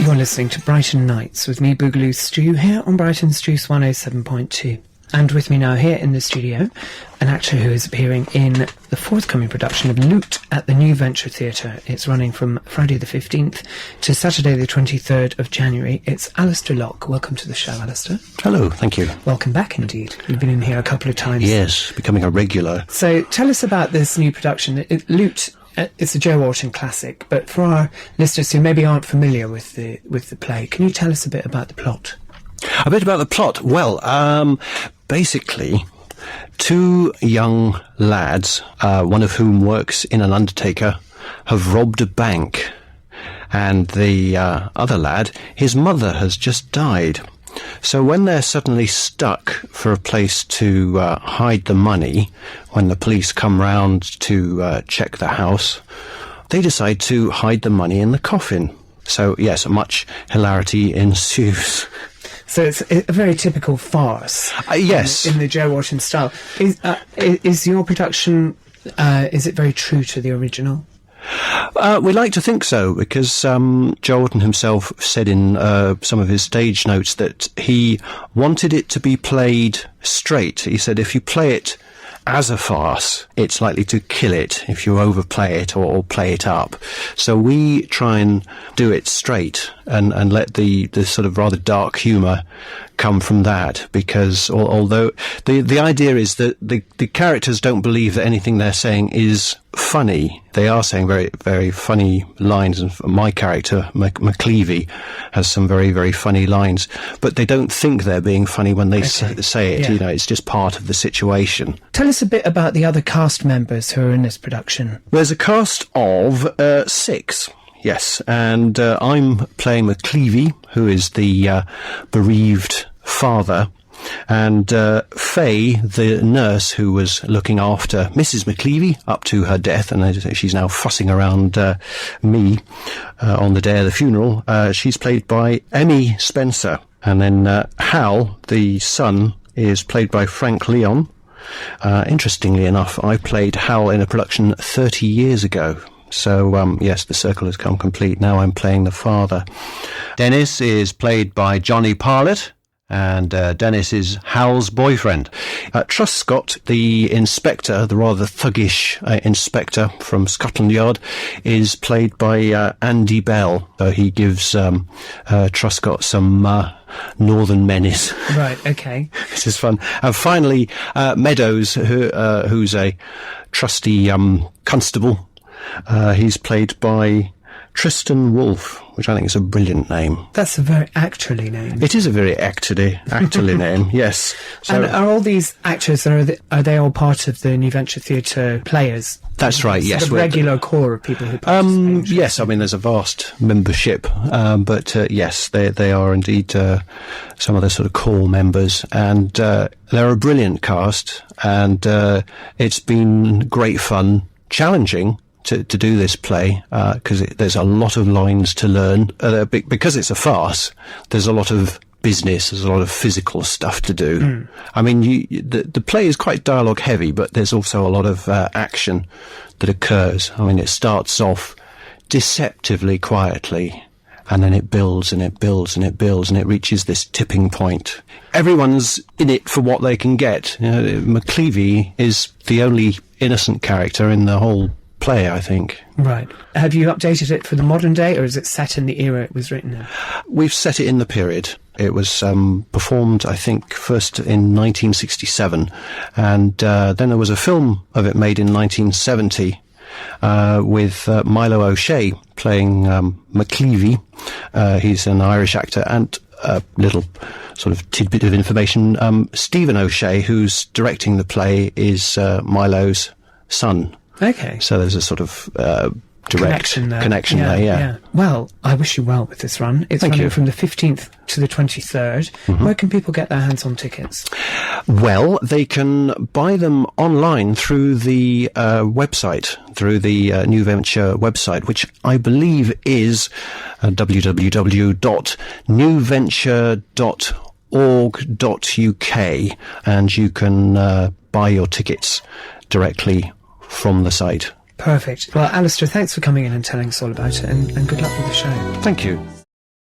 You're listening to Brighton Nights with me, Boogaloo Stu, here on Brighton's Juice 107.2. And with me now here in the studio, an actor who is appearing in the forthcoming production of Loot at the New Venture Theatre. It's running from Friday the 15th to Saturday the 23rd of January. It's Alistair Lock. Welcome to the show, Alistair. Hello, thank you. Welcome back indeed. You've been in here a couple of times. Yes, becoming a regular. So tell us about this new production. Loot, it's a Joe Orton classic, but for our listeners who maybe aren't familiar with the play, can you tell us a bit about the plot? A bit about the plot. Well, basically, two young lads, one of whom works in an undertaker, have robbed a bank. And the other lad, his mother has just died. So when they're suddenly stuck for a place to hide the money, when the police come round to check the house, they decide to hide the money in the coffin. So, yes, much hilarity ensues. So it's a very typical farce. Yes. In the Joe Orton style. Is your production, is it very true to the original? We like to think so, because Joe Orton himself said in some of his stage notes that he wanted it to be played straight. He said if you play it as a farce, it's likely to kill it if you overplay it or play it up. So we try and do it straight and let the sort of rather dark humour come from that, because although the idea is that the characters don't believe that anything they're saying is funny. They are saying very, very funny lines, and my character, McLeavy, has some very, very funny lines, but they don't think they're being funny when they say it. Yeah. You know, it's just part of the situation. Tell us a bit about the other cast members who are in this production. There's a cast of 6. Yes, and I'm playing McLeavy, who is the bereaved father, and Faye, the nurse who was looking after Mrs. McLeavy up to her death, and she's now fussing around me on the day of the funeral. She's played by Emmy Spencer. And then Hal, the son, is played by Frank Leon. Interestingly enough, I played Hal in a production 30 years ago. So, yes, the circle has come complete. Now I'm playing the father. Dennis is played by Johnny Parlett, and Dennis is Hal's boyfriend. Truscott, the inspector, the rather thuggish inspector from Scotland Yard, is played by Andy Bell. So he gives Truscott some northern menace. Right, okay. This is fun. And finally, Meadows, who's a trusty constable. He's played by Tristan Wolfe, which I think is a brilliant name. That's a very actorly name. It is a very actorly name, yes. So, and are all these actors, are they all part of the New Venture Theatre players? That's right, yes. The regular core of people who participate? Yes, I mean, there's a vast membership, but yes, they are indeed some of the sort of core members, and they're a brilliant cast, and it's been great fun, challenging to do this play, because there's a lot of lines to learn. Because it's a farce, there's a lot of business, there's a lot of physical stuff to do. I mean, the play is quite dialogue heavy, but there's also a lot of action that occurs. I mean, it starts off deceptively quietly, and then it builds and it builds and it builds, and it reaches this tipping point. Everyone's in it for what they can get. You know, McLeavy is the only innocent character in the whole play, I think. Right. Have you updated it for the modern day, or is it set in the era it was written in? We've set it in the period. It was performed, I think, first in 1967, and then there was a film of it made in 1970 with Milo O'Shea playing McLeavy. He's an Irish actor, and a little sort of tidbit of information, Stephen O'Shea, who's directing the play, is Milo's son. Okay. So there's a sort of direct connection there, yeah. Well, I wish you well with this run. It's running from the 15th to the 23rd. Mm-hmm. Where can people get their hands on tickets? Well, they can buy them online through the website, through the New Venture website, which I believe is www.newventure.org.uk, and you can buy your tickets directly from the site. Perfect. Well, Alistair, thanks for coming in and telling us all about it, and good luck with the show. Thank you.